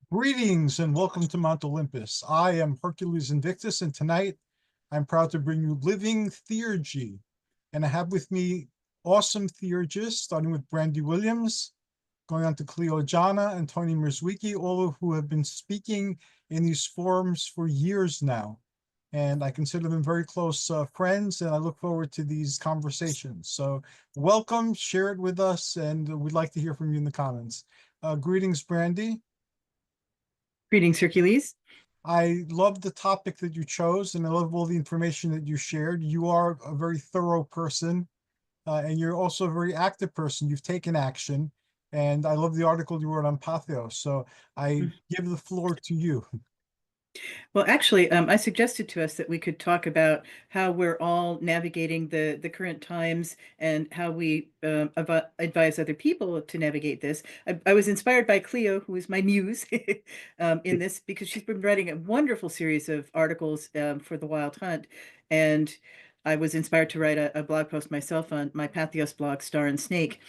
Greetings and welcome to Mount Olympus. I am Hercules Invictus, and tonight I'm proud to bring you Living Theurgy. And I have with me awesome theurgists, starting with Brandy Williams, going on to Clio Ajana and Tony Mierzwicki, all of who have been speaking in these forums for years now. And I consider them very close friends, and I look forward to these conversations. So welcome, share it with us, and we'd like to hear from you in the comments. Greetings, Brandy. Greetings, Hercules. I love the topic that you chose, and I love all the information that you shared. You are a very thorough person, and you're also a very active person. You've taken action, and I love the article you wrote on Pathos. So I give the floor to you. Well, actually, I suggested to us that we could talk about how we're all navigating the current times and how we advise other people to navigate this. I was inspired by Clio, who is my muse, in this because she's been writing a wonderful series of articles for the Wild Hunt, and I was inspired to write a blog post myself on my Pathos blog, Star and Snake.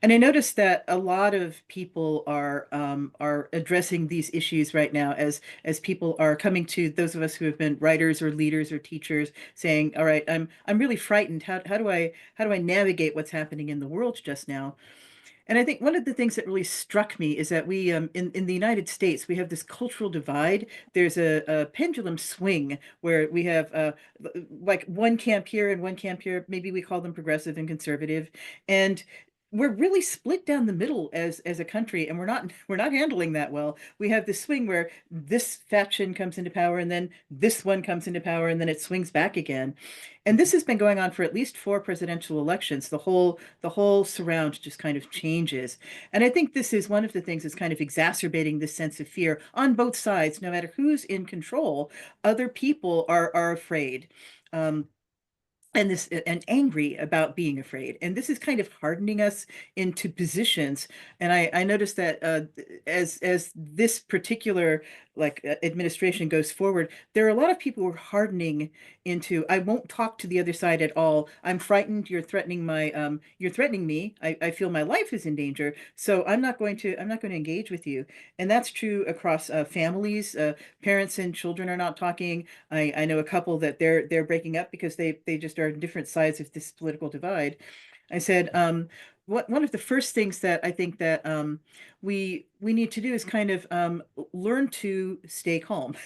And I noticed that a lot of people are addressing these issues right now as people are coming to those of us who have been writers or leaders or teachers, saying, "All right, I'm really frightened. How do I navigate what's happening in the world just now?" And I think one of the things that really struck me is that we, in the United States, we have this cultural divide. There's a pendulum swing where we have like one camp here and one camp here. Maybe we call them progressive and conservative, and we're really split down the middle as a country, and we're not handling that well. We have this swing where this faction comes into power, and then this one comes into power, and then it swings back again. And this has been going on for at least four presidential elections. The whole surround just kind of changes. And I think this is one of the things that's kind of exacerbating this sense of fear on both sides. No matter who's in control, other people are afraid. Um, and angry about being afraid, and this is kind of hardening us into positions. And I noticed that as this particular administration goes forward, there are a lot of people who are hardening into, I won't talk to the other side at all. I'm frightened. You're threatening me. I feel my life is in danger, so I'm not going to engage with you. And that's true across families. Parents and children are not talking. I know a couple that they're breaking up because they just are on different sides of this political divide. I said, one of the first things that I think that we need to do is kind of learn to stay calm,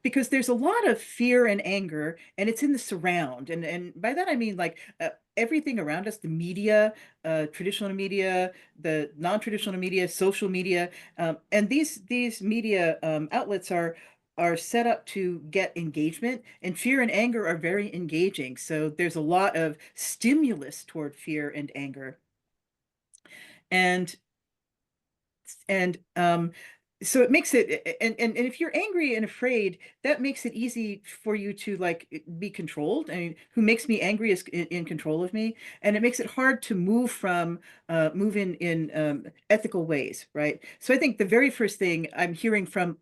because there's a lot of fear and anger, and it's in the surround, and by that I mean like everything around us, the media, traditional media, the non-traditional media, social media, and these media outlets are set up to get engagement, and fear and anger are very engaging. So there's a lot of stimulus toward fear and anger. And and so it makes it, and if you're angry and afraid, that makes it easy for you to like be controlled. I mean, who makes me angry is in control of me, and it makes it hard to move in ethical ways, right? So I think the very first thing I'm hearing from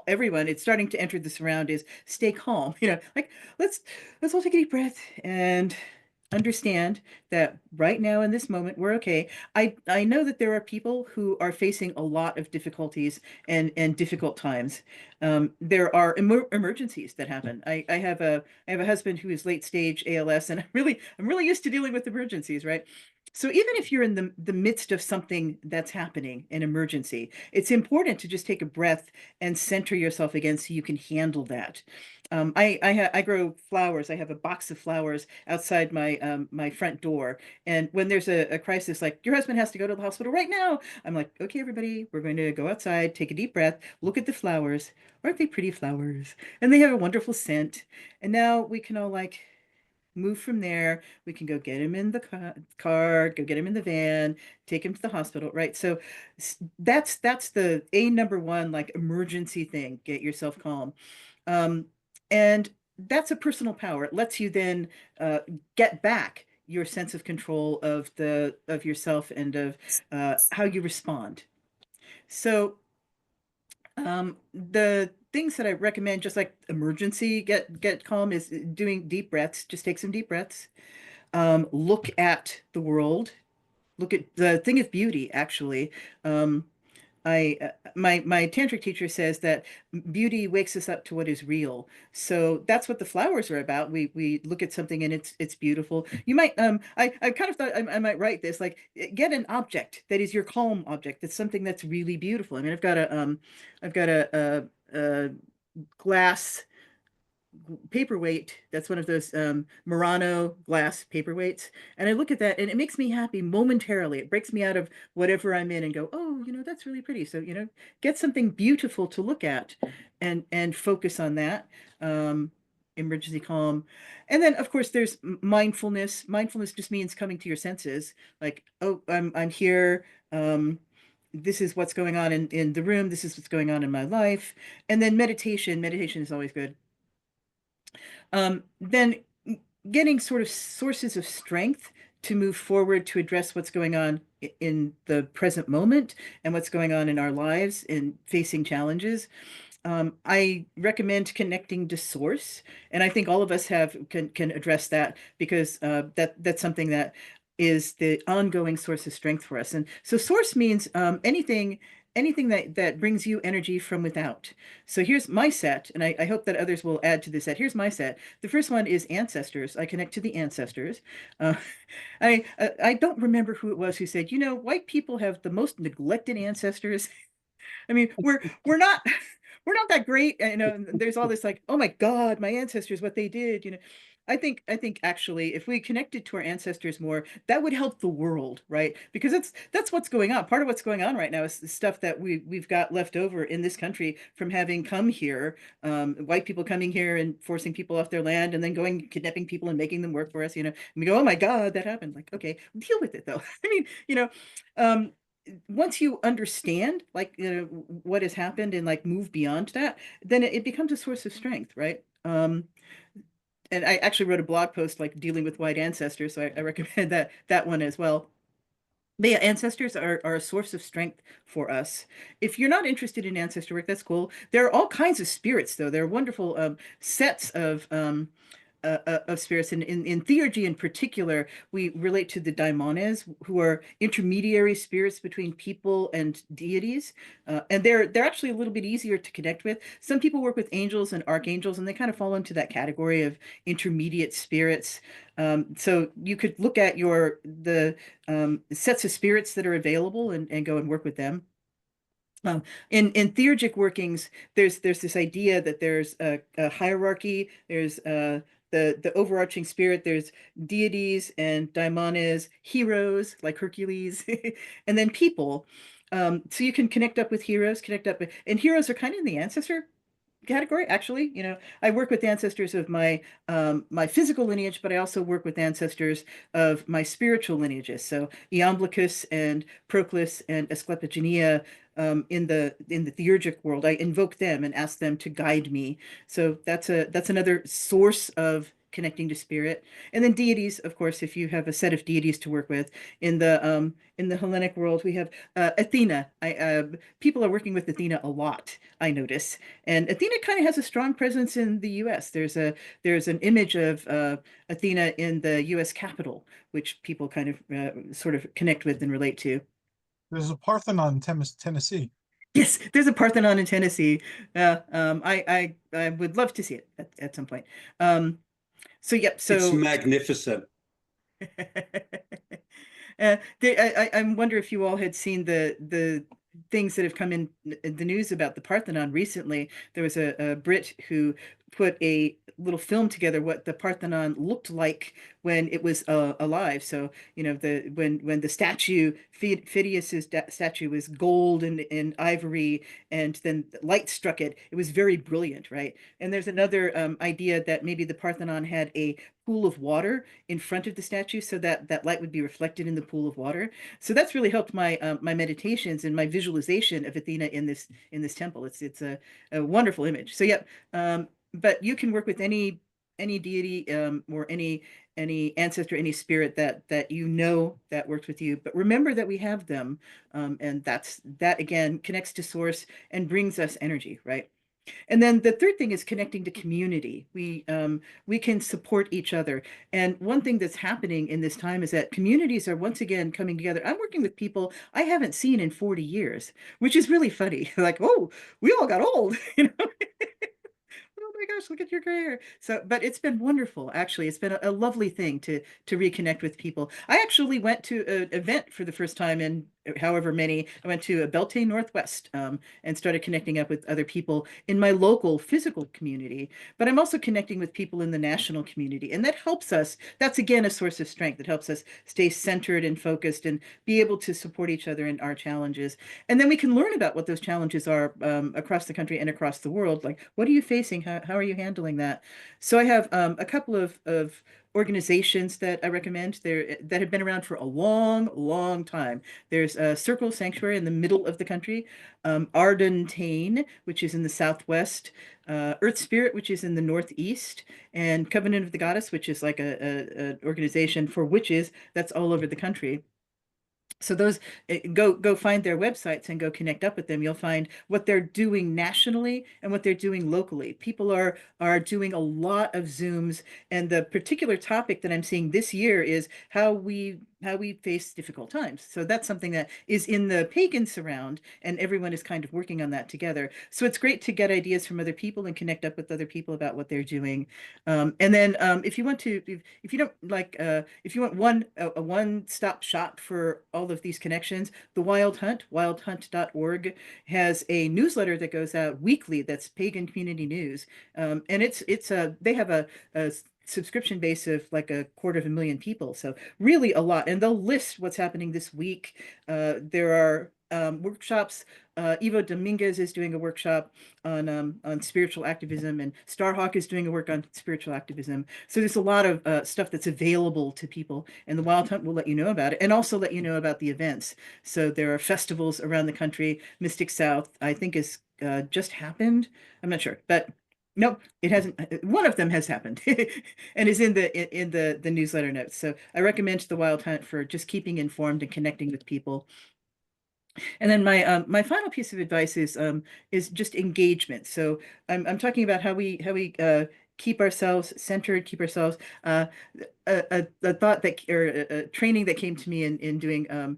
everyone, it's starting to enter this around, is stay calm. Like, let's let's all take a deep breath and understand that right now in this moment we're okay. I know that there are people who are facing a lot of difficulties and difficult times. There are emergencies that happen. I have a husband who is late stage ALS, and I'm really used to dealing with emergencies, right? So even if you're in the midst of something that's happening, an emergency, it's important to just take a breath and center yourself again so you can handle that. I grow flowers. I have a box of flowers outside my front door. And when there's a crisis, like your husband has to go to the hospital right now, I'm like, okay, everybody, we're going to go outside, take a deep breath, look at the flowers. Aren't they pretty flowers? And they have a wonderful scent. And now we can all like move from there. We can go get him in the car, go get him in the van, take him to the hospital, right? So that's the a number one like emergency thing. Get yourself calm. Um, and that's a personal power. It lets you then get back your sense of control of yourself and of how you respond. So the things that I recommend, just like emergency get calm, is doing deep breaths. Just take some deep breaths. Look at the world. Look at the thing of beauty, actually. Um, my tantric teacher says that beauty wakes us up to what is real. So that's what the flowers are about. We look at something and it's beautiful. You might I kind of thought I might write this like get an object that is your calm object. That's something that's really beautiful. I mean, I've got a glass paperweight. That's one of those Murano glass paperweights. And I look at that and it makes me happy momentarily. It breaks me out of whatever I'm in and go, oh, that's really pretty. So, get something beautiful to look at and focus on that. Emergency calm. And then of course there's mindfulness. Mindfulness just means coming to your senses. Like, oh, I'm here. This is what's going on in the room. This is what's going on in my life. And then meditation. Meditation is always good. Then getting sort of sources of strength to move forward to address what's going on in the present moment and what's going on in our lives in facing challenges. I recommend connecting to source, and I think all of us can address that because that's something that is the ongoing source of strength for us. And so source means anything that brings you energy from without. So here's my set, and I hope that others will add to this set. Here's my set. The first one is ancestors. I connect to the ancestors. Uh, I don't remember who it was who said, white people have the most neglected ancestors. I mean, we're not we're not that great. There's all this like, oh my God, my ancestors, what they did. I think actually, if we connected to our ancestors more, that would help the world, right? Because that's what's going on. Part of what's going on right now is the stuff that we've got left over in this country from having come here, white people coming here and forcing people off their land, and then going kidnapping people and making them work for us. And we go, oh my God, that happened. Like, okay, deal with it though. I mean, um, once you understand like what has happened and like move beyond that, then it becomes a source of strength, right? And I actually wrote a blog post like dealing with white ancestors, so I recommend that one as well. But yeah, ancestors are a source of strength for us. If you're not interested in ancestor work, that's cool. There are all kinds of spirits, though. There are wonderful sets of spirits. And in theurgy in particular, we relate to the daimones, who are intermediary spirits between people and deities. And they're actually a little bit easier to connect with. Some people work with angels and archangels, and they kind of fall into that category of intermediate spirits. So you could look at the sets of spirits that are available and go and work with them. In theurgic workings, there's this idea that there's a hierarchy. There's the overarching spirit. There's deities and daimones, heroes like Hercules, and then people. So you can connect up with heroes, and heroes are kind of in the ancestor category, actually. I work with ancestors of my physical lineage, but I also work with ancestors of my spiritual lineages. So Iamblichus and Proclus and Asclepiagenia, in the theurgic world, I invoke them and ask them to guide me. So that's another source of connecting to spirit. And then deities, of course, if you have a set of deities to work with. In the Hellenic world, we have Athena. People are working with Athena a lot, I notice. And Athena kind of has a strong presence in the US. There's an image of Athena in the US Capitol, which people kind of sort of connect with and relate to. There's a Parthenon in Tennessee. Yes, there's a Parthenon in Tennessee. I would love to see it at some point. So yep. It's So magnificent. I wonder if you all had seen the things that have come in the news about the Parthenon recently. There was a Brit who put a little film together what the Parthenon looked like when it was alive. So when the statue, Phidias's statue, was gold and ivory, and then light struck it. It was very brilliant, right? And there's another idea that maybe the Parthenon had a pool of water in front of the statue, so that that light would be reflected in the pool of water. So that's really helped my meditations and my visualization of Athena in this temple. It's a wonderful image. So yeah, but you can work with any deity or any ancestor, any spirit that that works with you. But remember that we have them, and that again connects to source and brings us energy, right? And then the third thing is connecting to community. We can support each other. And one thing that's happening in this time is that communities are once again coming together. I'm working with people I haven't seen in 40 years, which is really funny. Like, oh, we all got old, you know? Oh my gosh, look at your gray hair. So, but it's been wonderful, actually. It's been a lovely thing to reconnect with people. I actually went to an event for the first time in however many. I went to a Beltane Northwest and started connecting up with other people in my local physical community. But I'm also connecting with people in the national community, and that helps us. That's again a source of strength. It helps us stay centered and focused and be able to support each other in our challenges. And then we can learn about what those challenges are across the country and across the world. Like, what are you facing? How are you handling that? So I have a couple of organizations that I recommend there that have been around for a long, long time. There's a Circle Sanctuary in the middle of the country, Ardentane, which is in the southwest, Earth Spirit, which is in the northeast, and Covenant of the Goddess, which is like an organization for witches that's all over the country. So those go find their websites and go connect up with them. You'll find what they're doing nationally and what they're doing locally. People are doing a lot of Zooms, and the particular topic that I'm seeing this year is how we face difficult times. So that's something that is in the pagan surround, and everyone is kind of working on that together. So it's great to get ideas from other people and connect up with other people about what they're doing. And then if you want to, if you don't like, if you want a one-stop shop for all of these connections, the Wild Hunt, wildhunt.org, has a newsletter that goes out weekly. That's pagan community news, and they have a subscription base of like 250,000 people. So really a lot. And they'll list what's happening this week. There are workshops. Ivo Dominguez is doing a workshop on spiritual activism, and Starhawk is doing a work on spiritual activism. So there's a lot of stuff that's available to people, and the Wild Hunt will let you know about it, and also let you know about the events. So there are festivals around the country. Mystic South, I think, is just happened. I'm not sure, but nope, it hasn't. One of them has happened, and is in the newsletter notes. So I recommend the Wild Hunt for just keeping informed and connecting with people. And then my final piece of advice is just engagement. So I'm talking about how we keep ourselves centered, keep ourselves a thought that or a training that came to me in doing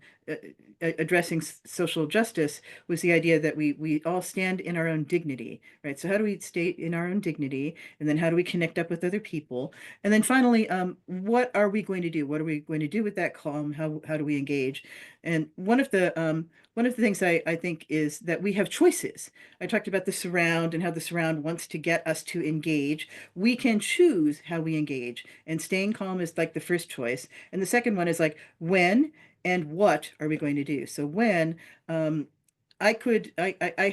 addressing social justice was the idea that we all stand in our own dignity, right? So how do we stay in our own dignity, and then how do we connect up with other people, and then finally, what are we going to do? What are we going to do with that calm? How do we engage? And one of the things I think is that we have choices. I talked about the surround and how the surround wants to get us to engage. We can choose how we engage, and staying calm is like the first choice. And the second one is like when and what are we going to do? So when I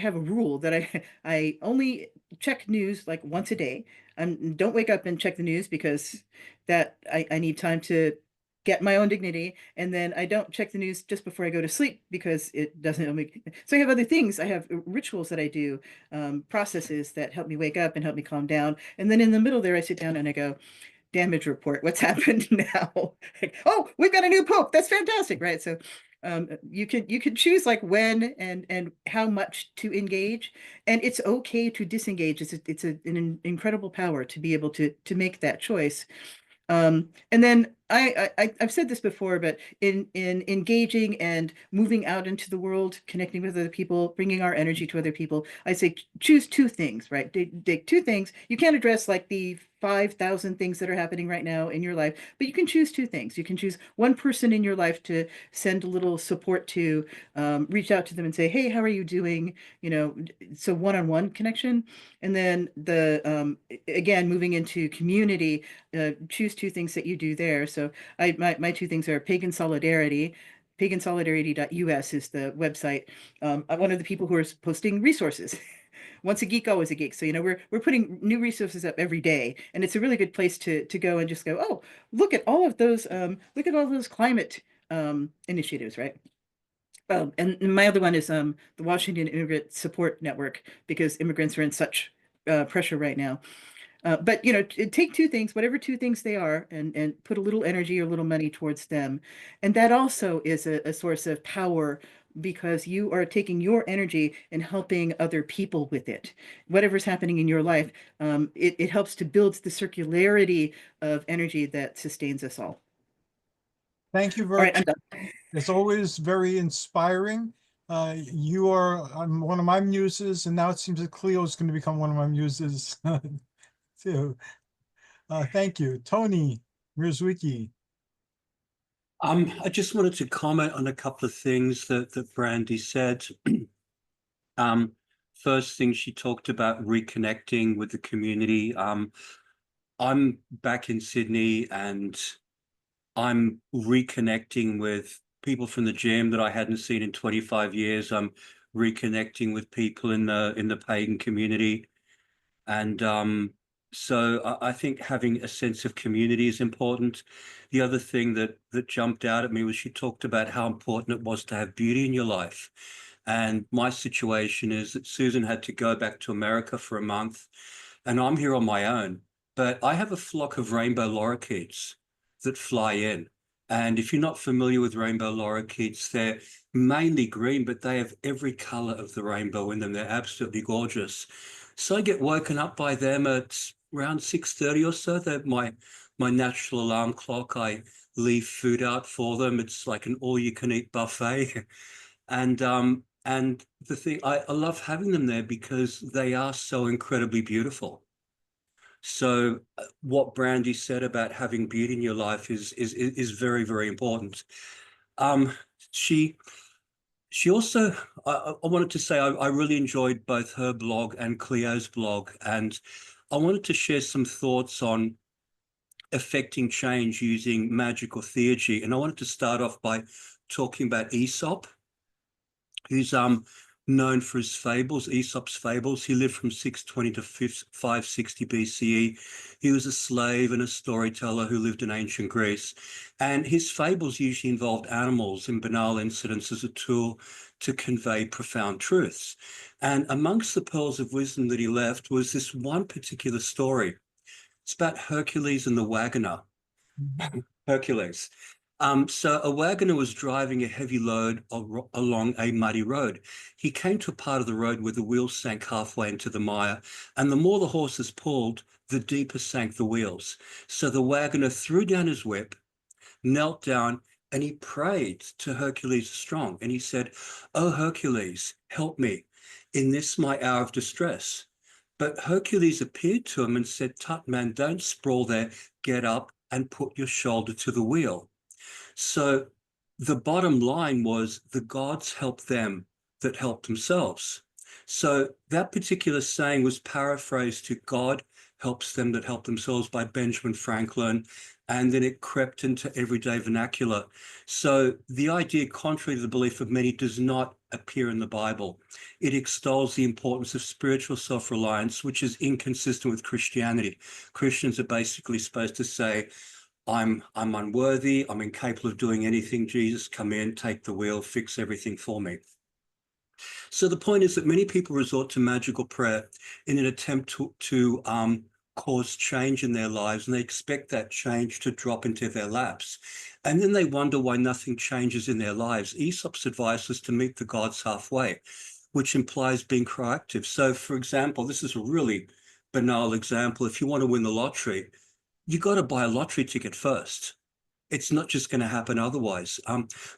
have a rule that I only check news like once a day. Don't wake up and check the news because that I need time to get my own dignity. And then I don't check the news just before I go to sleep because it doesn't make. So I have other things. I have rituals that I do, processes that help me wake up and help me calm down. And then in the middle there, I sit down and I go, damage report. What's happened now? Like, oh, we've got a new pope. That's fantastic, right? So you could choose like when and how much to engage, and it's okay to disengage. An incredible power to be able to make that choice. And then I've said this before, but in engaging and moving out into the world, connecting with other people, bringing our energy to other people, I say choose two things, right? Take two things. You can't address like the 5,000 things that are happening right now in your life, but you can choose two things. You can choose one person in your life to send a little support to, reach out to them and say, hey, how are you doing? So one-on-one connection. And then again, moving into community, choose two things that you do there. So my two things are Pagan Solidarity. Pagansolidarity.us is the website. I'm one of the people who are posting resources. Once a geek, always a geek. So we're putting new resources up every day, and it's a really good place to go and just go, oh, look at all those climate initiatives, right? And my other one is the Washington Immigrant Support Network, because immigrants are in such pressure right now. But take two things, whatever two things they are, and put a little energy or a little money towards them. And that also is a source of power because you are taking your energy and helping other people with it. Whatever's happening in your life, it helps to build the circularity of energy that sustains us all. Thank you All very right, I'm much. done. It's always very inspiring. You are one of my muses, and now it seems that Clio is going to become one of my muses too. Thank you. Tony Mierzwicki. I just wanted to comment on a couple of things that Brandy said. First thing, she talked about reconnecting with the community. I'm back in Sydney and I'm reconnecting with people from the gym that I hadn't seen in 25 years. I'm reconnecting with people in the pagan community. And so I think having a sense of community is important. The other thing that jumped out at me was she talked about how important it was to have beauty in your life. And my situation is that Susan had to go back to America for a month, and I'm here on my own. But I have a flock of rainbow lorikeets that fly in. And if you're not familiar with rainbow lorikeets, they're mainly green, but they have every color of the rainbow in them. They're absolutely gorgeous. So I get woken up by them at around 6:30 or so. They're my natural alarm clock. I leave food out for them. It's like an all-you-can-eat buffet. And the thing, I love having them there because they are so incredibly beautiful. So what Brandy said about having beauty in your life is very, very important. Um, she also, I wanted to say, I really enjoyed both her blog and Clio's blog, and I wanted to share some thoughts on affecting change using magic or theurgy. And I wanted to start off by talking about Aesop, who's known for his fables, Aesop's fables. He lived from 620 to 560 BCE. He was a slave and a storyteller who lived in ancient Greece. And his fables usually involved animals and banal incidents as a tool to convey profound truths. And amongst the pearls of wisdom that he left was this one particular story. It's about Hercules and the wagoner. Hercules. So a wagoner was driving a heavy load along a muddy road. He came to a part of the road where the wheels sank halfway into the mire, and the more the horses pulled, the deeper sank the wheels. So the wagoner threw down his whip, knelt down, and he prayed to Hercules the strong. And he said, "Oh, Hercules, help me in this my hour of distress." But Hercules appeared to him and said, "Tut, man, don't sprawl there. Get up and put your shoulder to the wheel." So the bottom line was the gods help them that help themselves. So that particular saying was paraphrased to God helps them that help themselves by Benjamin Franklin, and then it crept into everyday vernacular. So the idea, contrary to the belief of many, does not appear in the Bible. It extols the importance of spiritual self-reliance, which is inconsistent with Christianity. Christians are basically supposed to say, I'm unworthy, I'm incapable of doing anything. Jesus, come in, take the wheel, fix everything for me. So the point is that many people resort to magical prayer in an attempt to cause change in their lives, and they expect that change to drop into their laps. And then they wonder why nothing changes in their lives. Aesop's advice is to meet the gods halfway, which implies being proactive. So, for example, this is a really banal example. If you want to win the lottery, you got to buy a lottery ticket first. It's not just going to happen otherwise.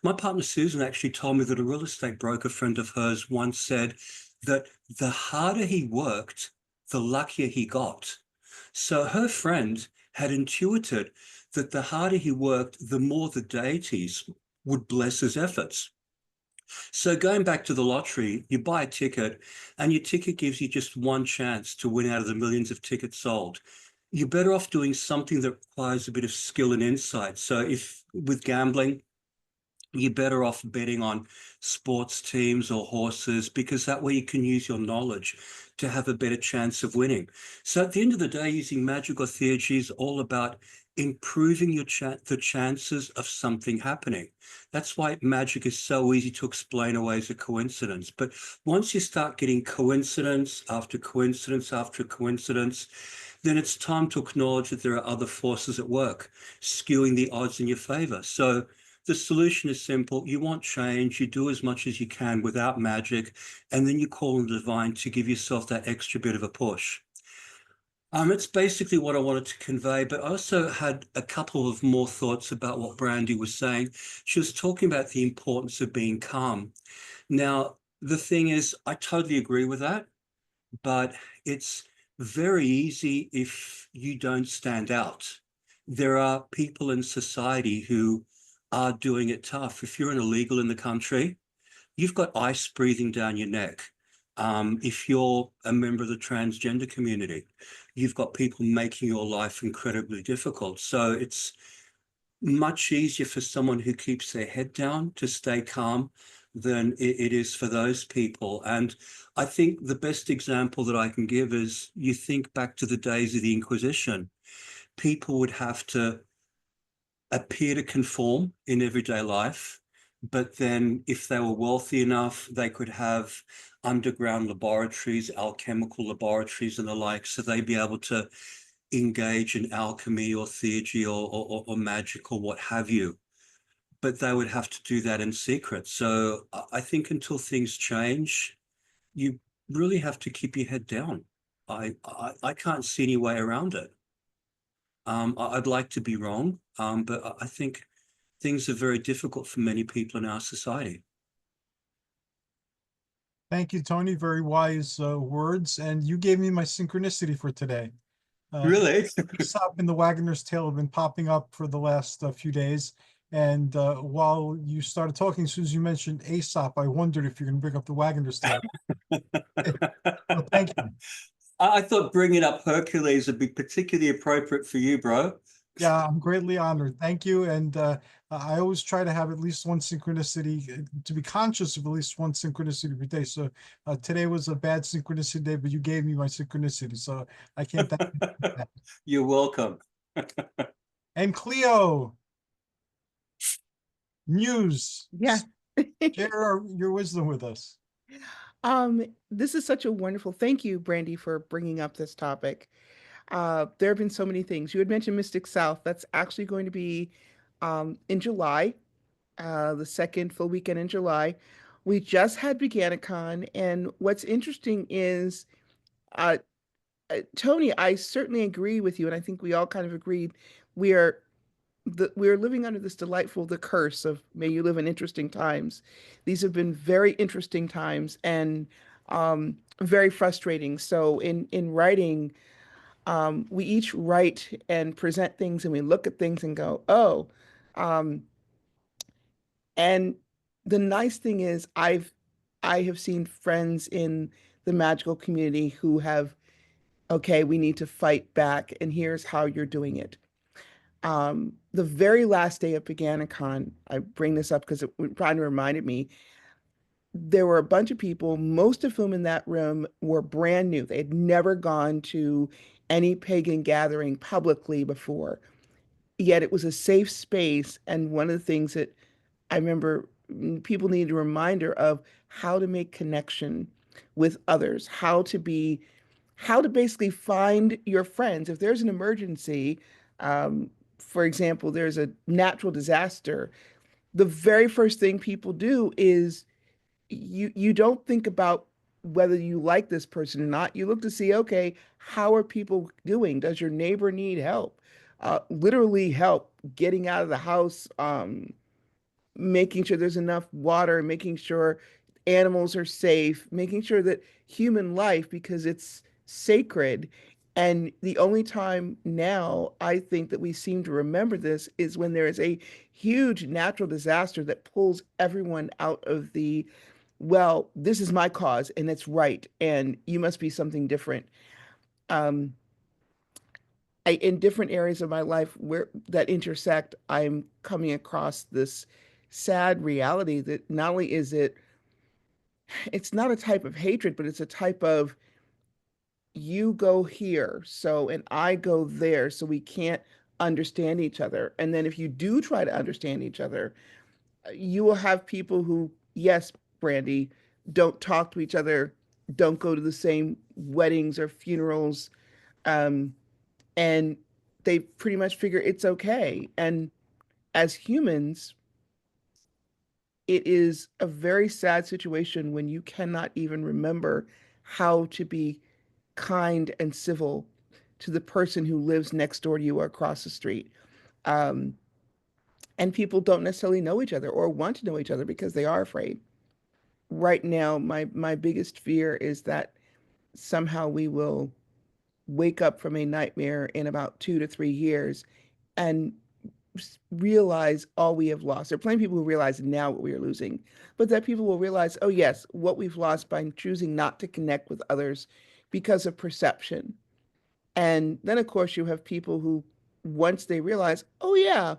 My partner Susan actually told me that a real estate broker friend of hers once said that the harder he worked, the luckier he got. So her friend had intuited that the harder he worked, the more the deities would bless his efforts. So going back to the lottery, you buy a ticket and your ticket gives you just one chance to win out of the millions of tickets sold. You're better off doing something that requires a bit of skill and insight. So if with gambling, you're better off betting on sports teams or horses, because that way you can use your knowledge to have a better chance of winning. So at the end of the day, using magic or theurgy is all about improving the chances of something happening. That's why magic is so easy to explain away as a coincidence. But once you start getting coincidence after coincidence after coincidence, then it's time to acknowledge that there are other forces at work, skewing the odds in your favor. So the solution is simple. You want change, you do as much as you can without magic, and then you call on the divine to give yourself that extra bit of a push. It's basically what I wanted to convey, but I also had a couple of more thoughts about what Brandy was saying. She was talking about the importance of being calm. Now, the thing is, I totally agree with that, but it's very easy if you don't stand out. There are people in society who are doing it tough. If you're an illegal in the country, you've got ice breathing down your neck. If you're a member of the transgender community, you've got people making your life incredibly difficult. So it's much easier for someone who keeps their head down to stay calm than it is for those people. And I think the best example that I can give is you think back to the days of the Inquisition. People would have to appear to conform in everyday life, but then if they were wealthy enough, they could have underground laboratories, alchemical laboratories and the like, so they'd be able to engage in alchemy or theurgy or magic or what have you. But they would have to do that in secret. So I think until things change, you really have to keep your head down. I can't see any way around it. I'd like to be wrong, but I think things are very difficult for many people in our society. Thank you, Tony. Very wise words. And you gave me my synchronicity for today. Really? Aesop and the Wagoner's Tale have been popping up for the last few days. And while you started talking, as soon as you mentioned Aesop, I wondered if you're going to bring up the Wagoner's Tale. Well, thank you. I thought bringing up Hercules would be particularly appropriate for you, bro. Yeah, I'm greatly honored. Thank you. And I always try to have at least one synchronicity, to be conscious of at least one synchronicity per day. So today was a bad synchronicity day, but you gave me my synchronicity. So I can't thank you for that. You're welcome. And Clio, Muse, Yeah. share your wisdom with us. This is such a wonderful, thank you, Brandy, for bringing up this topic. There have been so many things. You had mentioned Mystic South. That's actually going to be in July, the second full weekend in July. We just had Veganicon, and what's interesting is, uh, Tony, I certainly agree with you, and I think we all kind of agreed we are we're living under this delightful the curse of may you live in interesting times. These have been very interesting times and very frustrating. So in writing, we each write and present things, and we look at things and go, oh, um, and the nice thing is I have seen friends in the magical community who have, okay, we need to fight back, and here's how you're doing it. The very last day of Beganicon, I bring this up because it kind of reminded me, there were a bunch of people, most of whom in that room were brand new. They had never gone to any pagan gathering publicly before. Yet it was a safe space. And one of the things that I remember, people need a reminder of how to make connection with others, how to basically find your friends. If there's an emergency, um, for example, there's a natural disaster, the very first thing people do is you don't think about whether you like this person or not. You look to see, okay, how are people doing? Does your neighbor need help? Literally help getting out of the house, making sure there's enough water, making sure animals are safe, making sure that human life, because it's sacred. And the only time now I think that we seem to remember this is when there is a huge natural disaster that pulls everyone out of the, well, this is my cause and it's right, and you must be something different. Um, in different areas of my life where that intersect, I'm coming across this sad reality that not only is it's not a type of hatred, but it's a type of you go here, so, and I go there, so we can't understand each other. And then if you do try to understand each other, you will have people who, yes, Brandy, don't talk to each other, don't go to the same weddings or funerals, um, and they pretty much figure it's okay. And as humans, it is a very sad situation when you cannot even remember how to be kind and civil to the person who lives next door to you or across the street. Um, and people don't necessarily know each other or want to know each other because they are afraid. Right now, my biggest fear is that somehow we will wake up from a nightmare in about 2 to 3 years and realize all we have lost. There are plenty of people who realize now what we are losing, but that people will realize, oh yes, what we've lost by choosing not to connect with others because of perception. And then of course you have people who, once they realize, oh yeah,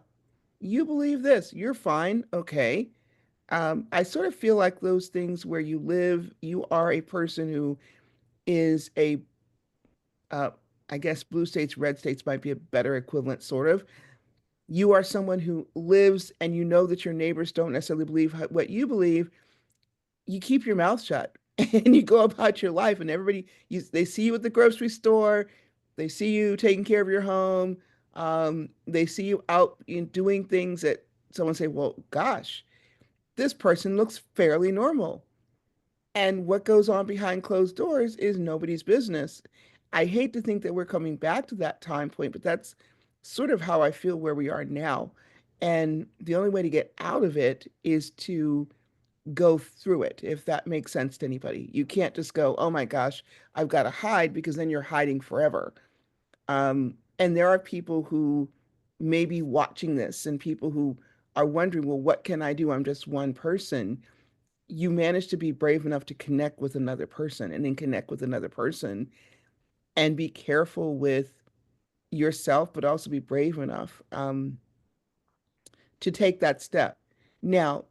you believe this, you're fine, okay. I sort of feel like those things where you live, you are a person who is a, uh, I guess blue states, red states might be a better equivalent, sort of. You are someone who lives and you know that your neighbors don't necessarily believe what you believe. You keep your mouth shut and you go about your life, and everybody, they see you at the grocery store, they see you taking care of your home, they see you out in doing things that someone say, well, gosh, this person looks fairly normal. And what goes on behind closed doors is nobody's business. I hate to think that we're coming back to that time point, but that's sort of how I feel where we are now. And the only way to get out of it is to go through it, if that makes sense to anybody. You can't just go, oh my gosh, I've got to hide, because then you're hiding forever. And there are people who may be watching this and people who are wondering, well, what can I do? I'm just one person. You manage to be brave enough to connect with another person and then connect with another person and be careful with yourself, but also be brave enough to take that step. Now,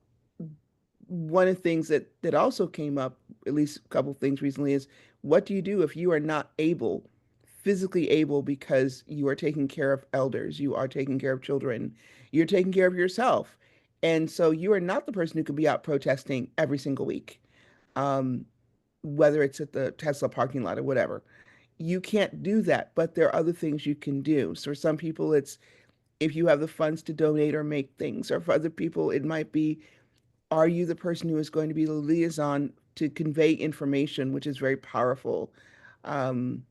one of the things that also came up, at least a couple of things recently, is what do you do if you are not able, physically able, because you are taking care of elders, you are taking care of children, you're taking care of yourself. And so you are not the person who could be out protesting every single week, um, whether it's at the Tesla parking lot or whatever. You can't do that, but there are other things you can do. So for some people, it's if you have the funds to donate or make things, or for other people, it might be, are you the person who is going to be the liaison to convey information, which is very powerful? Um,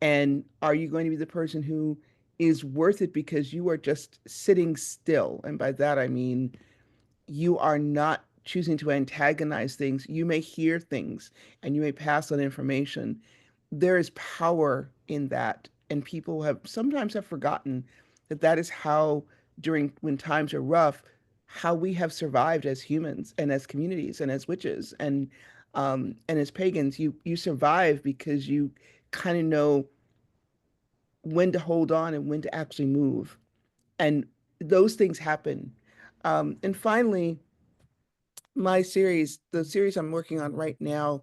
and are you going to be the person who is worth it because you are just sitting still? And by that, I mean, you are not choosing to antagonize things. You may hear things and you may pass on information. There is power in that. And people have sometimes have forgotten that that is how, during when times are rough, how we have survived as humans and as communities and as witches and as pagans. You survive because you kind of know when to hold on and when to actually move. And those things happen. And finally, the series I'm working on right now,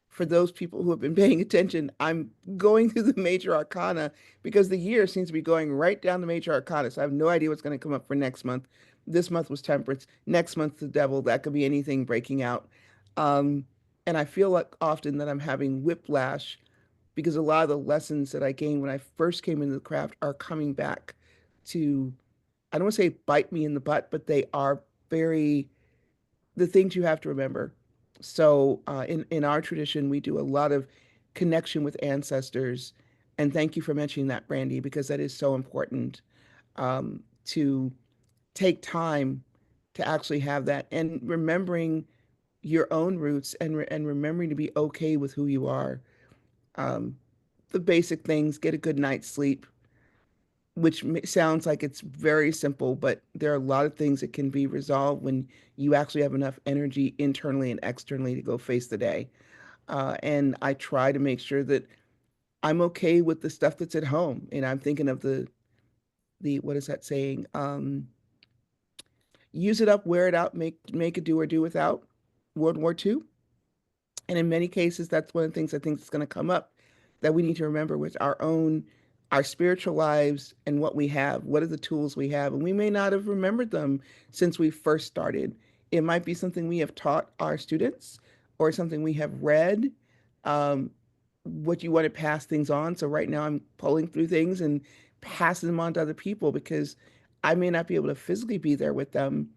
for those people who have been paying attention, I'm going through the major arcana because the year seems to be going right down the major arcana. So I have no idea what's going to come up for next month. This month was temperance. Next month, the devil. That could be anything breaking out. Um, and I feel like often that I'm having whiplash because a lot of the lessons that I gained when I first came into the craft are coming back to, I don't want to say bite me in the butt, but they are very, the things you have to remember. So in our tradition, we do a lot of connection with ancestors. And thank you for mentioning that, Brandy, because that is so important to take time to actually have that and remembering your own roots and remembering to be okay with who you are. Um, the basic things, get a good night's sleep, which sounds like it's very simple, but there are a lot of things that can be resolved when you actually have enough energy internally and externally to go face the day. And I try to make sure that I'm okay with the stuff that's at home. And I'm thinking of the what is that saying? Use it up, wear it out, make it do or do without. World War II. And in many cases, that's one of the things I think is going to come up that we need to remember with our spiritual lives and what we have. What are the tools we have? And we may not have remembered them since we first started. It might be something we have taught our students or something we have read. Um, what you want to pass things on. So right now I'm pulling through things and passing them on to other people because I may not be able to physically be there with them,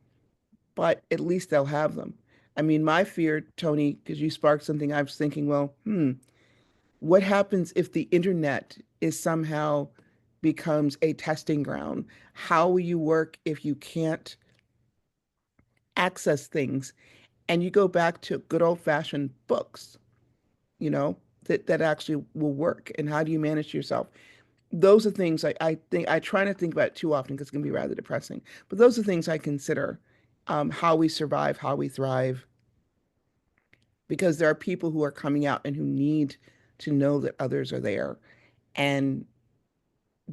but at least they'll have them. I mean, my fear, Tony, because you sparked something, I was thinking, well, what happens if the internet is somehow becomes a testing ground? How will you work if you can't access things? And you go back to good old fashioned books, you know, that actually will work. And how do you manage yourself? Those are things I think I try not to think about it too often because it can be rather depressing. But those are things I consider, how we survive, how we thrive, because there are people who are coming out and who need to know that others are there. And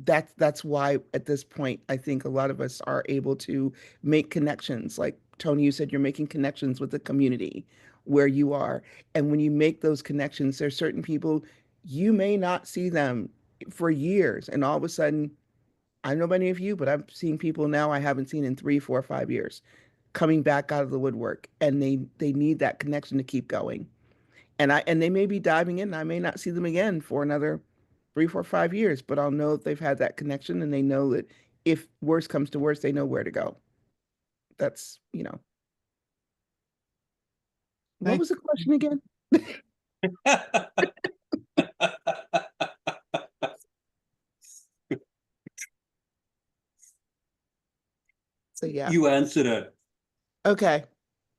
that's why at this point I think a lot of us are able to make connections. Like Tony, you said you're making connections with the community where you are. And when you make those connections, there's certain people you may not see them for years. And all of a sudden, I don't know about any of you, but I'm seeing people now I haven't seen in 3, 4, 5 years coming back out of the woodwork, and they need that connection to keep going. And they may be diving in, and I may not see them again for another 3, 4, 5 years, but I'll know that they've had that connection, and they know that if worse comes to worse, they know where to go. That's, what Thank was the question again? So yeah. You answered it. Okay.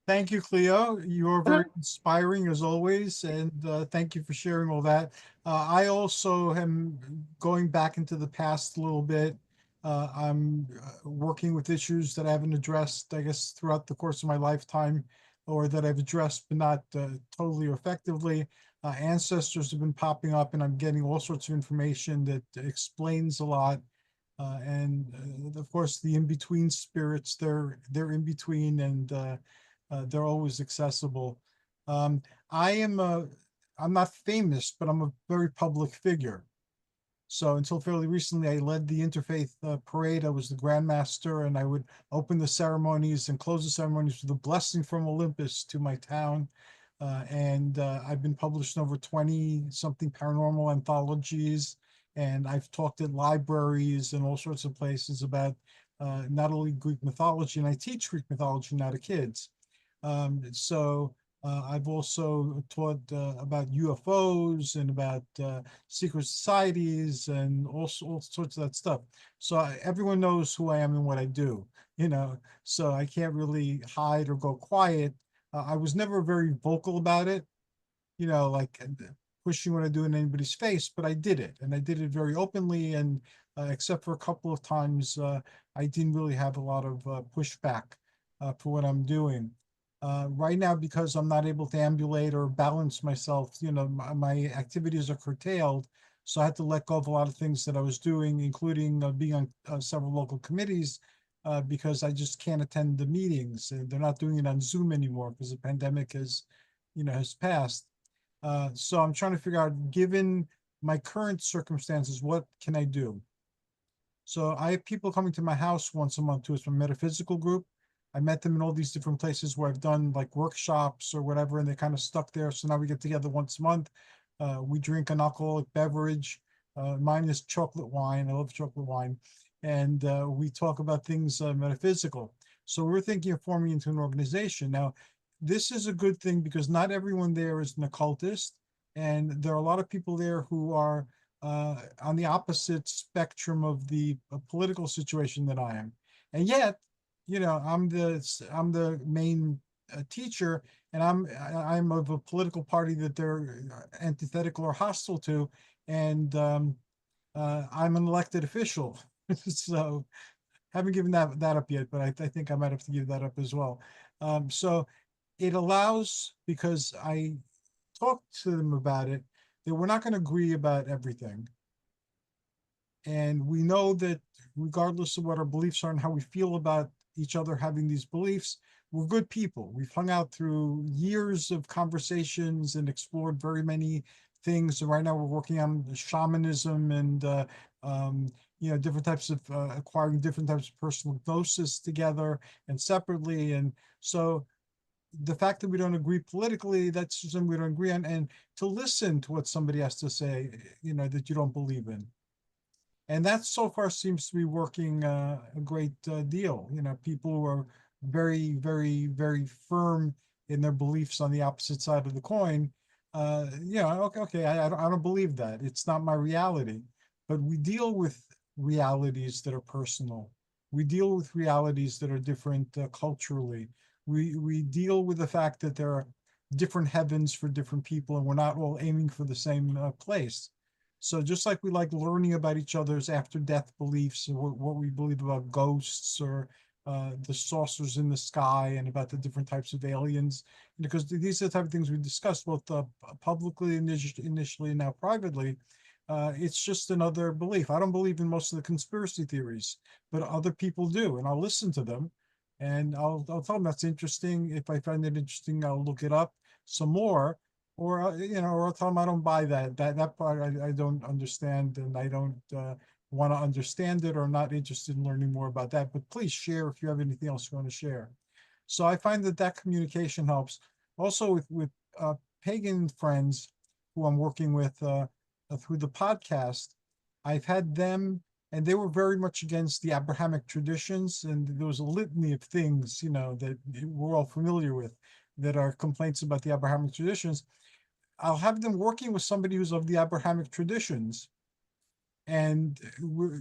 Thank you, Clio. You're very inspiring as always, and thank you for sharing all that. I also am going back into the past a little bit. I'm working with issues that I haven't addressed, I guess, throughout the course of my lifetime, or that I've addressed but not totally or effectively. Ancestors have been popping up, and I'm getting all sorts of information that explains a lot. And of course, the in-between spirits, they're in between, and they're always accessible. I'm not famous, but I'm a very public figure. So until fairly recently, I led the interfaith parade. I was the grandmaster, and I would open the ceremonies and close the ceremonies with a blessing from Olympus to my town. And I've been published in over 20 something paranormal anthologies, and I've talked at libraries and all sorts of places about not only Greek mythology, and I teach Greek mythology now to kids. So I've also taught about UFOs and about secret societies and all sorts of that stuff. So everyone knows who I am and what I do, so I can't really hide or go quiet. I was never very vocal about it, like pushing what I do in anybody's face, but I did it, and I did it very openly. And except for a couple of times, I didn't really have a lot of pushback for what I'm doing. Right now, because I'm not able to ambulate or balance myself, my activities are curtailed. So I had to let go of a lot of things that I was doing, including being on several local committees, because I just can't attend the meetings. They're not doing it on Zoom anymore because the pandemic has passed. So I'm trying to figure out, given my current circumstances, what can I do? So I have people coming to my house once a month too. It's from a metaphysical group. I met them in all these different places where I've done like workshops or whatever, and they kind of stuck there. So now we get together once a month. We drink an alcoholic beverage. Mine is chocolate wine. I love chocolate wine. And we talk about things metaphysical. So we're thinking of forming into an organization. Now, this is a good thing because not everyone there is an occultist. And there are a lot of people there who are on the opposite spectrum of the political situation that I am. And yet, I'm the main teacher, and I'm of a political party that they're antithetical or hostile to, and I'm an elected official. So haven't given that up yet, but I think I might have to give that up as well. So it allows, because I talked to them about it, that we're not going to agree about everything. And we know that regardless of what our beliefs are and how we feel about each other having these beliefs, we're good people. We've hung out through years of conversations and explored very many things. And right now we're working on shamanism and different types of acquiring different types of personal gnosis together and separately. And so the fact that we don't agree politically, that's something we don't agree on. And to listen to what somebody has to say, that you don't believe in. And that so far seems to be working a great deal. People who are very, very, very firm in their beliefs on the opposite side of the coin. Okay, I don't believe that. It's not my reality. But we deal with realities that are personal. We deal with realities that are different culturally. We deal with the fact that there are different heavens for different people, and we're not all aiming for the same place. So just like we like learning about each other's after death beliefs, or what we believe about ghosts, or the saucers in the sky, and about the different types of aliens, because these are the type of things we discussed both publicly initially and now privately. It's just another belief. I don't believe in most of the conspiracy theories, but other people do, and I'll listen to them, and I'll tell them that's interesting. If I find it interesting, I'll look it up some more, or or I'll tell them I don't buy that. That part I don't understand, and I don't want to understand it, or not interested in learning more about that. But please share if you have anything else you want to share. So I find that communication helps. Also with pagan friends who I'm working with through the podcast, I've had them, and they were very much against the Abrahamic traditions, and there was a litany of things, that we're all familiar with, that are complaints about the Abrahamic traditions. I'll have them working with somebody who's of the Abrahamic traditions, and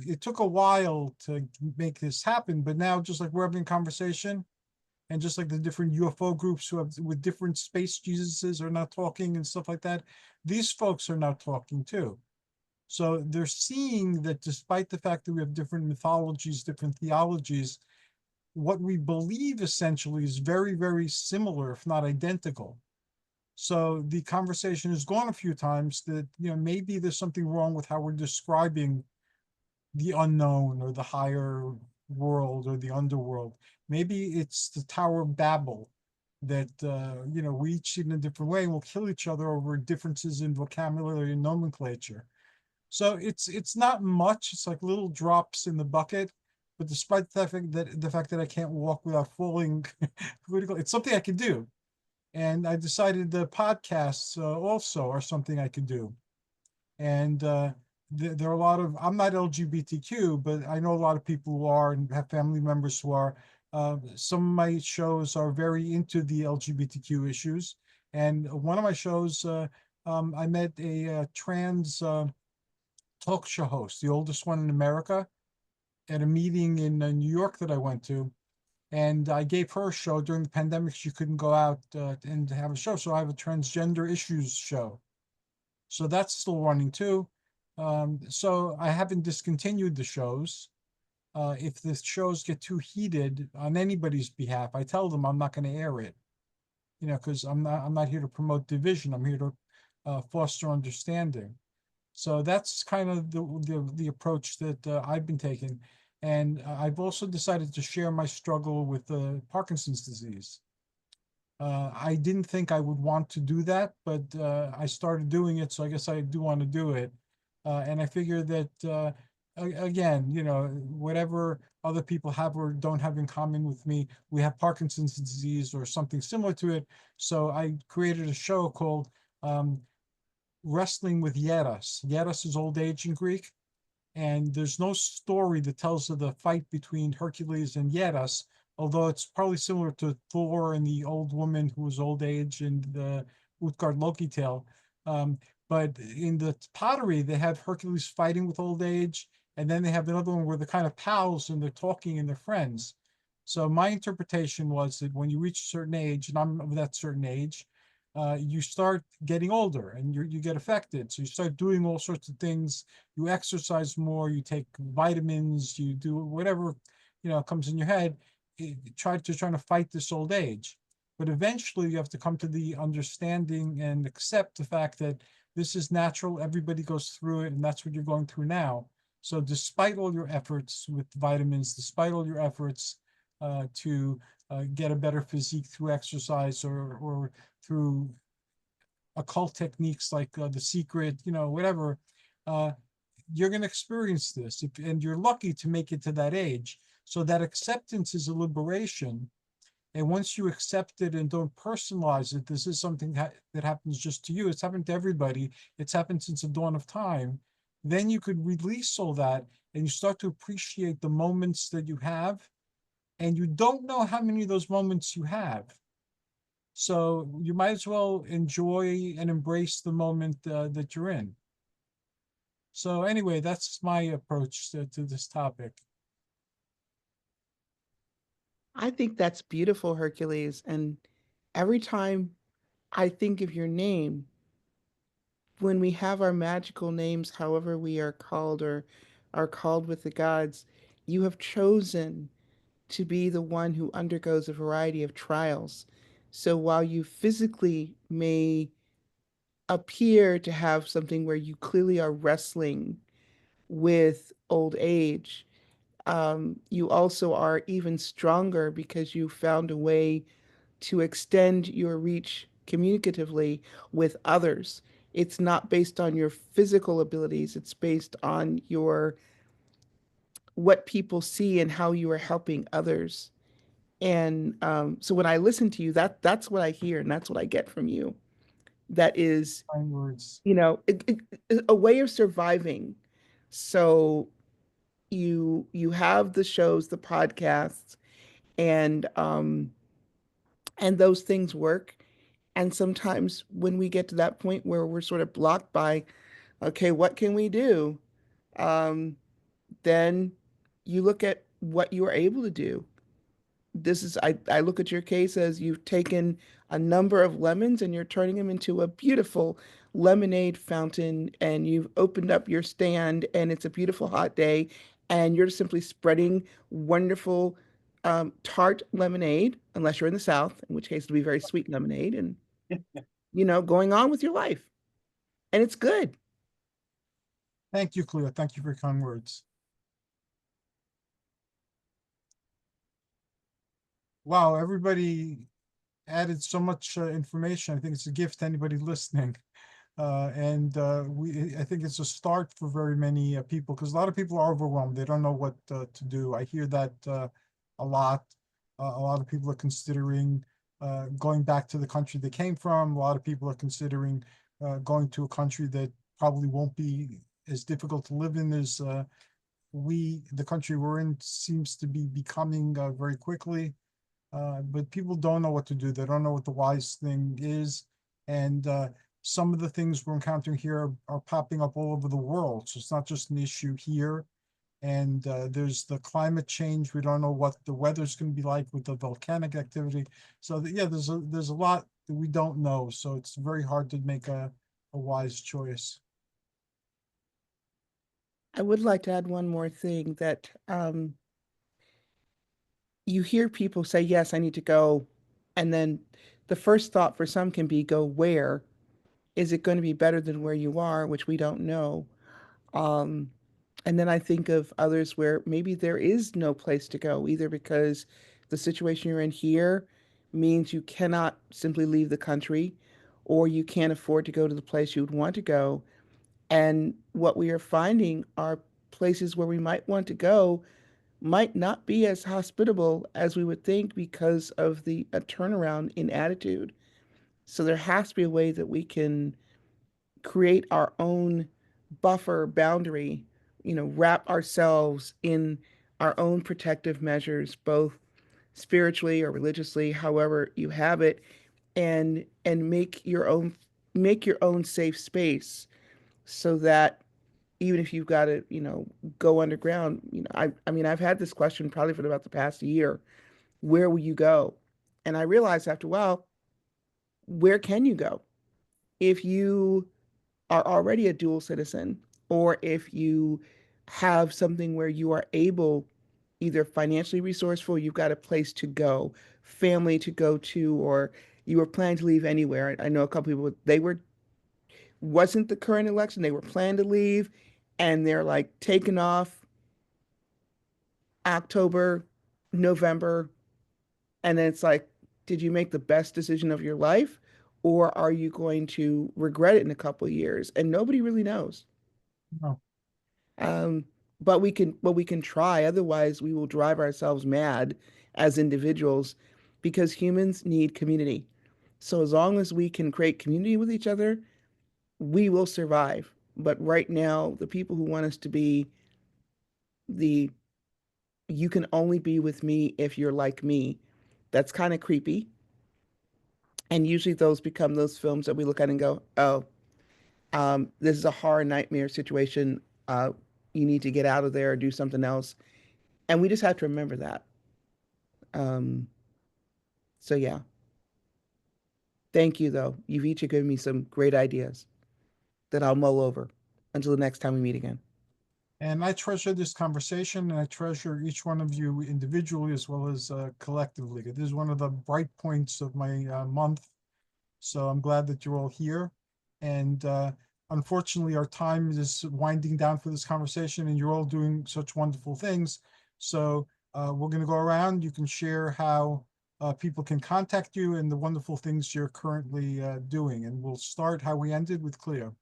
it took a while to make this happen, but now, just like we're having a conversation, and just like the different UFO groups who have with different space Jesuses are now talking and stuff like that, these folks are now talking too. So they're seeing that despite the fact that we have different mythologies, different theologies, what we believe essentially is very, very similar, if not identical. So the conversation has gone a few times that, maybe there's something wrong with how we're describing the unknown, or the higher world, or the underworld. Maybe it's the Tower of Babel that, we each see in a different way, and we'll kill each other over differences in vocabulary and nomenclature. So it's not much. It's like little drops in the bucket. But despite the fact that I can't walk without falling, it's something I can do. And I decided the podcasts also are something I can do. And there are a lot of, I'm not LGBTQ, but I know a lot of people who are, and have family members who are. Some of my shows are very into the LGBTQ issues. And one of my shows, I met a trans talk show host, the oldest one in America, at a meeting in New York that I went to. And I gave her a show during the pandemic. She couldn't go out and have a show. So I have a transgender issues show. So that's still running too. So I haven't discontinued the shows. If the shows get too heated on anybody's behalf, I tell them I'm not going to air it. Because I'm not here to promote division. I'm here to foster understanding. So that's kind of the approach that I've been taking. And I've also decided to share my struggle with Parkinson's disease. I didn't think I would want to do that, but I started doing it, so I guess I do want to do it. And I figure that, again, whatever other people have or don't have in common with me, we have Parkinson's disease or something similar to it. So I created a show called Wrestling with Yeras. Yeras is old age in Greek. And there's no story that tells of the fight between Hercules and Yeras, although it's probably similar to Thor and the old woman who was old age in the Utgard Loki tale. But in the pottery, they have Hercules fighting with old age, and then they have another one where they're kind of pals and they're talking and they're friends. So my interpretation was that when you reach a certain age, and I'm of that certain age, you start getting older and you get affected. So you start doing all sorts of things. You exercise more, you take vitamins, you do whatever, comes in your head, trying to fight this old age. But eventually you have to come to the understanding and accept the fact that this is natural. Everybody goes through it, and that's what you're going through now. So despite all your efforts with vitamins, despite all your efforts to get a better physique through exercise or through occult techniques like The Secret, whatever, you're going to experience this. And you're lucky to make it to that age. So that acceptance is a liberation. And once you accept it and don't personalize it, this is something that happens just to you. It's happened to everybody. It's happened since the dawn of time. Then you could release all that, and you start to appreciate the moments that you have, and you don't know how many of those moments you have. So you might as well enjoy and embrace the moment that you're in. So anyway, that's my approach to this topic. I think that's beautiful, Hercules. And every time I think of your name, when we have our magical names, however we are called or are called with the gods, you have chosen to be the one who undergoes a variety of trials. So while you physically may appear to have something where you clearly are wrestling with old age, you also are even stronger because you found a way to extend your reach communicatively with others. It's not based on your physical abilities, it's based on your what people see and how you are helping others. And so when I listen to you, that's what I hear and that's what I get from you. That is, Fine words. a way of surviving. So you have the shows, the podcasts, and those things work. And sometimes when we get to that point where we're sort of blocked by, okay, what can we do? Um, then you look at what you are able to do. I look at your case as you've taken a number of lemons and you're turning them into a beautiful lemonade fountain, and you've opened up your stand and it's a beautiful hot day and you're simply spreading wonderful tart lemonade, unless you're in the South, in which case it'll be very sweet lemonade, and going on with your life. And it's good. Thank you, Clio. Thank you for your kind words. Wow, everybody added so much information. I think it's a gift to anybody listening. I think it's a start for very many people, because a lot of people are overwhelmed. They don't know what to do. I hear that a lot. A lot of people are considering going back to the country they came from. A lot of people are considering going to a country that probably won't be as difficult to live in as the country we're in seems to be becoming very quickly. But people don't know what to do. They don't know what the wise thing is. And some of the things we're encountering here are popping up all over the world. So it's not just an issue here. And there's the climate change. We don't know what the weather's going to be like with the volcanic activity. So yeah, there's a lot that we don't know. So it's very hard to make a wise choice. I would like to add one more thing, that you hear people say, yes, I need to go. And then the first thought for some can be, go where? Is it going to be better than where you are, which we don't know? Um, and then I think of others where maybe there is no place to go, either because the situation you're in here means you cannot simply leave the country, or you can't afford to go to the place you would want to go. And what we are finding are places where we might want to go might not be as hospitable as we would think because of the a turnaround in attitude. So there has to be a way that we can create our own buffer boundary, wrap ourselves in our own protective measures, both spiritually or religiously, however you have it, and make your own safe space, so that even if you've got to, go underground, I mean, I've had this question probably for about the past year, where will you go? And I realized after a while, where can you go? If you are already a dual citizen, or if you have something where you are able, either financially resourceful, you've got a place to go, family to go to, or you were planning to leave anywhere. I know a couple people, wasn't the current election, they were planning to leave, and they're like taking off October, November, and then it's like, did you make the best decision of your life? Or are you going to regret it in a couple of years? And nobody really knows. No. Um, but we can try. Otherwise, we will drive ourselves mad as individuals, because humans need community. So as long as we can create community with each other, we will survive. But right now, the people who want us to be the you can only be with me if you're like me. That's kind of creepy. And usually those become those films that we look at and go, oh, this is a horror nightmare situation. You need to get out of there or do something else. And we just have to remember that. Um, so yeah. Thank you though. You've each given me some great ideas that I'll mull over until the next time we meet again. And I treasure this conversation, and I treasure each one of you individually as well as collectively. This is one of the bright points of my month. So I'm glad that you're all here. And unfortunately, our time is winding down for this conversation, and you're all doing such wonderful things. So we're going to go around. You can share how people can contact you and the wonderful things you're currently doing. And we'll start how we ended with Clio.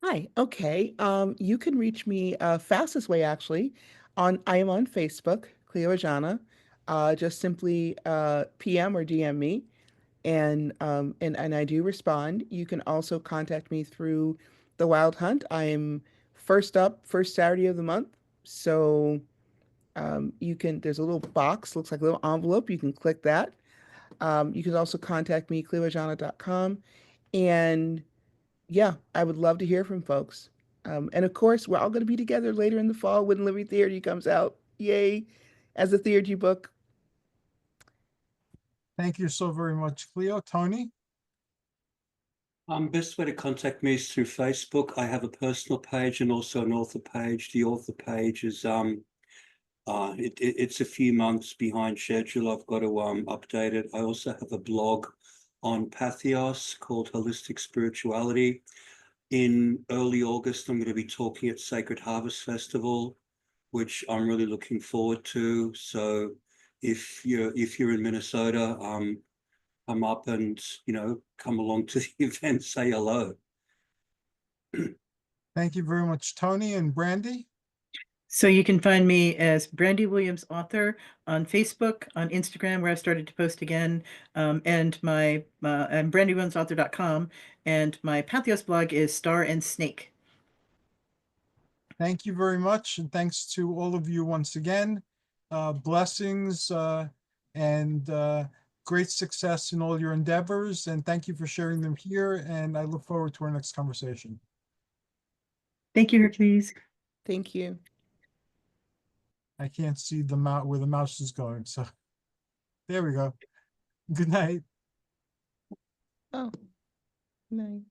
Hi. Okay. You can reach me fastest way actually I am on Facebook, Clio Ajana. Just simply PM or DM me, and I do respond. You can also contact me through the Wild Hunt. I am first up, first Saturday of the month. So you can, there's a little box, looks like a little envelope. You can click that. You can also contact me, clioajana.com. And yeah, I would love to hear from folks. And of course, we're all going to be together later in the fall when Living Theurgy comes out. Yay, as a Theurgy book. Thank you so very much, Clio. Tony? Best way to contact me is through Facebook. I have a personal page and also an author page. The author page is it's a few months behind schedule. I've got to update it. I also have a blog on Patheos called Holistic Spirituality. In early August, I'm going to be talking at Sacred Harvest Festival, which I'm really looking forward to. So if you're in Minnesota, come up and come along to the event, say hello. Thank you very much, Tony. And Brandy? So you can find me as Brandy Williams Author on Facebook, on Instagram, where I started to post again, and my I'm brandywilliamsauthor.com, and my Patheos blog is Star and Snake. Thank you very much, and thanks to all of you once again. Blessings and great success in all your endeavors, and thank you for sharing them here, and I look forward to our next conversation. Thank you, Hercules. Thank you. I can't see the mouse where the mouse is going, so there we go. Good night. Oh, nice.